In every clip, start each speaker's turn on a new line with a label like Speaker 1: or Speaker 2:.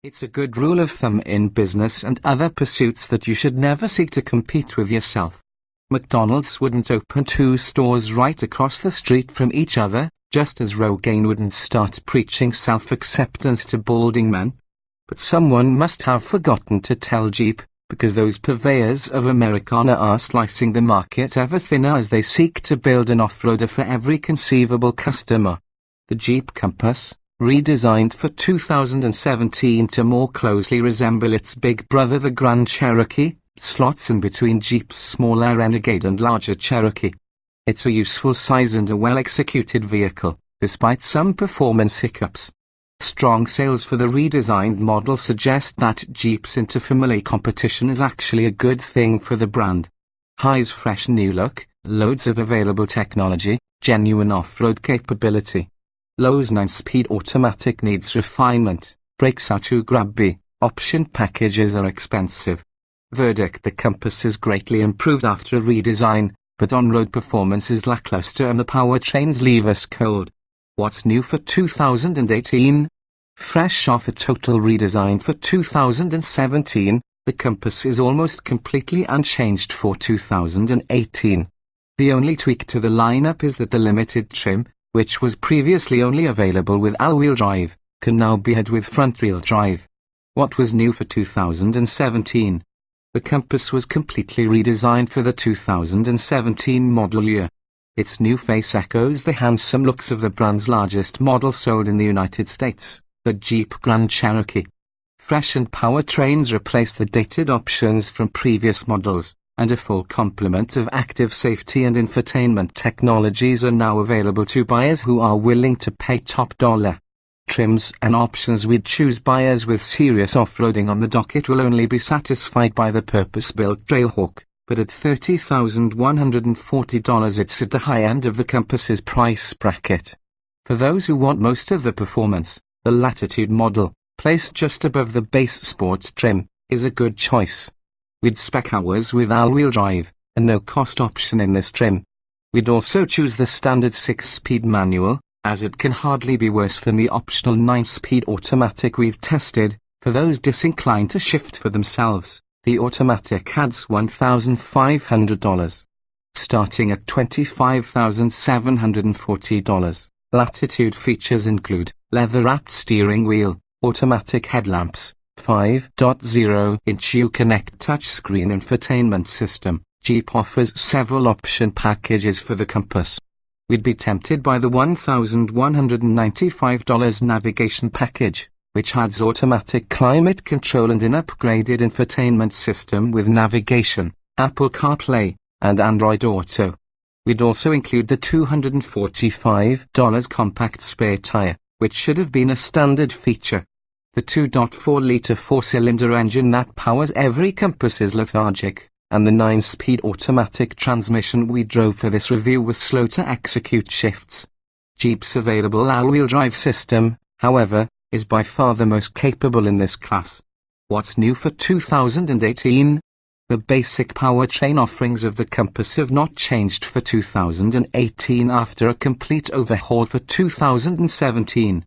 Speaker 1: It's a good rule of thumb in business and other pursuits that you should never seek to compete with yourself. McDonald's wouldn't open two stores right across the street from each other, just as Rogaine wouldn't start preaching self-acceptance to balding men. But someone must have forgotten to tell Jeep, because those purveyors of Americana are slicing the market ever thinner as they seek to build an off-roader for every conceivable customer. The Jeep Compass, redesigned for 2017 to more closely resemble its big brother the Grand Cherokee, slots in between Jeep's smaller Renegade and larger Cherokee. It's a useful size and a well-executed vehicle, despite some performance hiccups. Strong sales for the redesigned model suggest that Jeep's inter-family competition is actually a good thing for the brand. High's fresh new look, loads of available technology, genuine off-road capability. Low's 9-speed automatic needs refinement, brakes are too grabby, option packages are expensive. Verdict: the Compass is greatly improved after a redesign, but on-road performance is lackluster and the powertrains leave us cold. What's new for 2018? Fresh off a total redesign for 2017, the Compass is almost completely unchanged for 2018. The only tweak to the lineup is that the limited trim, which was previously only available with all-wheel drive, can now be had with front-wheel drive. What was new for 2017? The Compass was completely redesigned for the 2017 model year. Its new face echoes the handsome looks of the brand's largest model sold in the United States, the Jeep Grand Cherokee. Freshened powertrains replace the dated options from previous models, and a full complement of active safety and infotainment technologies are now available to buyers who are willing to pay top dollar. Trims and options we'd choose. Buyers with serious off-roading on the docket will only be satisfied by the purpose-built Trailhawk, but at $30,140 it's at the high end of the Compass's price bracket. For those who want most of the performance, the Latitude model, placed just above the base sports trim, is a good choice. We'd spec ours with all-wheel drive, a no-cost option in this trim. We'd also choose the standard 6-speed manual, as it can hardly be worse than the optional 9-speed automatic we've tested. For those disinclined to shift for themselves, the automatic adds $1,500. Starting at $25,740. Latitude features include leather-wrapped steering wheel, automatic headlamps, 5.0-inch Uconnect touchscreen infotainment system. Jeep offers several option packages for the Compass. We'd be tempted by the $1,195 navigation package, which adds automatic climate control and an upgraded infotainment system with navigation, Apple CarPlay, and Android Auto. We'd also include the $245 compact spare tire, which should have been a standard feature. The 2.4-liter four-cylinder engine that powers every Compass is lethargic, and the 9-speed automatic transmission we drove for this review was slow to execute shifts. Jeep's available all-wheel drive system, however, is by far the most capable in this class. What's new for 2018? The basic powertrain offerings of the Compass have not changed for 2018 after a complete overhaul for 2017.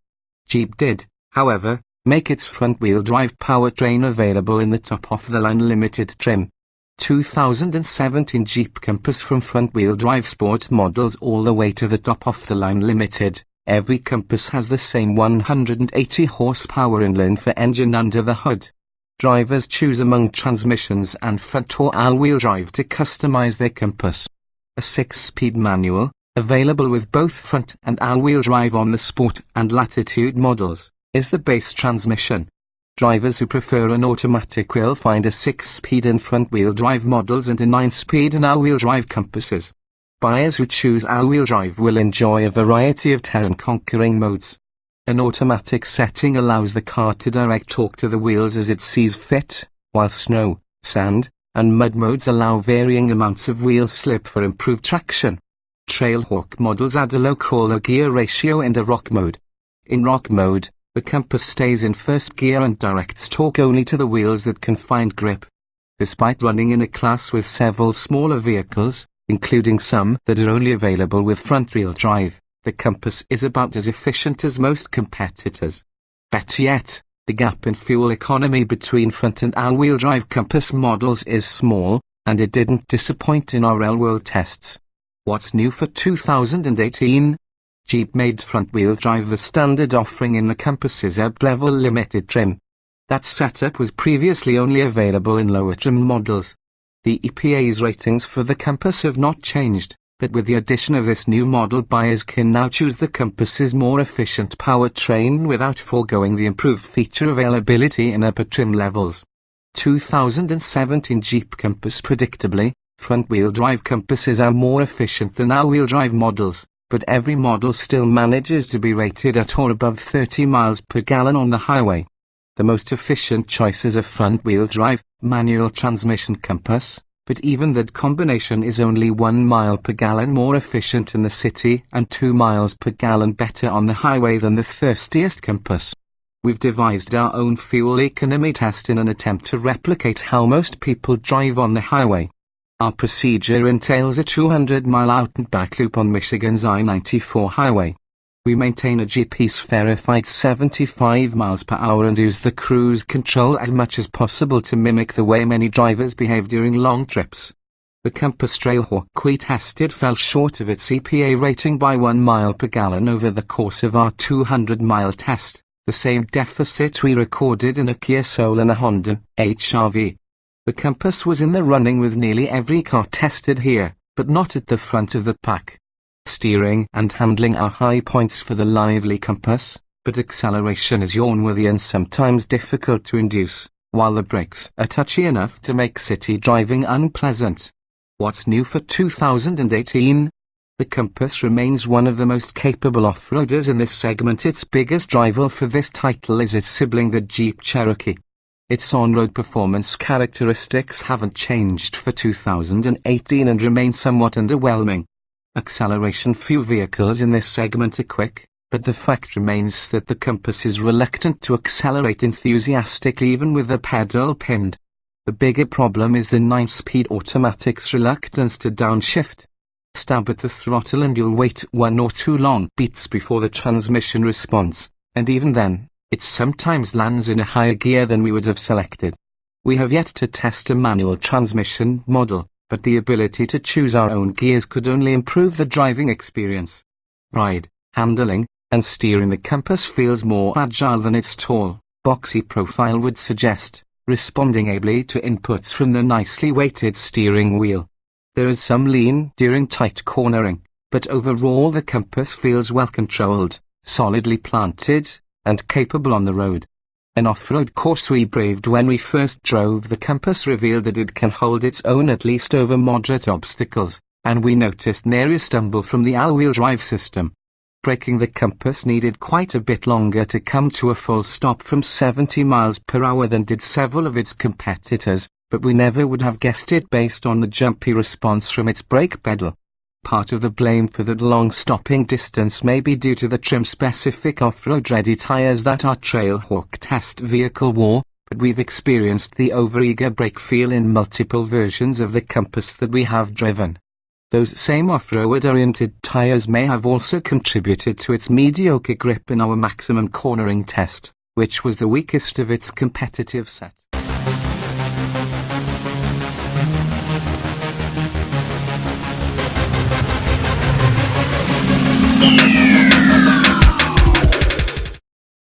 Speaker 1: Jeep did, however, make its front-wheel drive powertrain available in the top-of-the-line limited trim. 2017 Jeep Compass, from front-wheel drive sport models all the way to the top-of-the-line limited. Every Compass has the same 180 horsepower inline-four engine under the hood. Drivers choose among transmissions and front or all-wheel drive to customize their Compass. A 6-speed manual, available with both front and all-wheel drive on the Sport and Latitude models, is the base transmission. Drivers who prefer an automatic will find a 6-speed and front-wheel drive models and a 9-speed and all-wheel drive Compasses. Buyers who choose all-wheel drive will enjoy a variety of terrain-conquering modes. An automatic setting allows the car to direct torque to the wheels as it sees fit, while snow, sand, and mud modes allow varying amounts of wheel slip for improved traction. Trailhawk models add a low crawler gear ratio and a rock mode. In rock mode, the Compass stays in first gear and directs torque only to the wheels that can find grip. Despite running in a class with several smaller vehicles, including some that are only available with front-wheel drive, the Compass is about as efficient as most competitors. Better yet, The gap in fuel economy between front and all-wheel drive Compass models is small, and it didn't disappoint in our real-world tests. What's new for 2018? Jeep made front-wheel drive the standard offering in the Compass's up-level limited trim. That setup was previously only available in lower trim models. The EPA's ratings for the Compass have not changed, but with the addition of this new model, buyers can now choose the Compass's more efficient powertrain without foregoing the improved feature availability in upper trim levels. 2017 Jeep Compass. Predictably, front-wheel drive Compasses are more efficient than all-wheel drive models, but every model still manages to be rated at or above 30 miles per gallon on the highway. The most efficient choice is a front-wheel drive, manual transmission Compass, but even that combination is only 1 mile per gallon more efficient in the city and 2 miles per gallon better on the highway than the thirstiest Compass. We've devised our own fuel economy test in an attempt to replicate how most people drive on the highway. Our procedure entails a 200-mile out and back loop on Michigan's I-94 highway. We maintain a GPS-verified 75 miles per hour and use the cruise control as much as possible to mimic the way many drivers behave during long trips. The Compass Trailhawk we tested fell short of its EPA rating by 1 mile per gallon over the course of our 200-mile test, the same deficit we recorded in a Kia Soul and a Honda HR-V. The Compass was in the running with nearly every car tested here, but not at the front of the pack. Steering and handling are high points for the lively Compass, but acceleration is yawn-worthy and sometimes difficult to induce, while the brakes are touchy enough to make city driving unpleasant. What's new for 2018? The Compass remains one of the most capable off-roaders in this segment. Its biggest rival for this title is its sibling, the Jeep Cherokee. Its on-road performance characteristics haven't changed for 2018 and remain somewhat underwhelming. Acceleration. Few vehicles in this segment are quick, but the fact remains that the Compass is reluctant to accelerate enthusiastically even with the pedal pinned. The bigger problem is the 9-speed automatic's reluctance to downshift. Stab at the throttle and you'll wait 1 or 2 long beats before the transmission responds, and even then, it sometimes lands in a higher gear than we would have selected. We have yet to test a manual transmission model, but the ability to choose our own gears could only improve the driving experience. Ride, handling, and steering. The Compass feels more agile than its tall, boxy profile would suggest, responding ably to inputs from the nicely weighted steering wheel. There is some lean during tight cornering, but overall the Compass feels well controlled, solidly planted, and capable on the road. An off-road course we braved when we first drove the Compass revealed that it can hold its own at least over moderate obstacles, and we noticed nary a stumble from the all-wheel drive system. Braking. The Compass needed quite a bit longer to come to a full stop from 70 miles per hour than did several of its competitors, but we never would have guessed it based on the jumpy response from its brake pedal. Part of the blame for that long stopping distance may be due to the trim-specific off-road ready tires that our Trailhawk test vehicle wore, but we've experienced the overeager brake feel in multiple versions of the Compass that we have driven. Those same off-road oriented tires may have also contributed to its mediocre grip in our maximum cornering test, which was the weakest of its competitive set.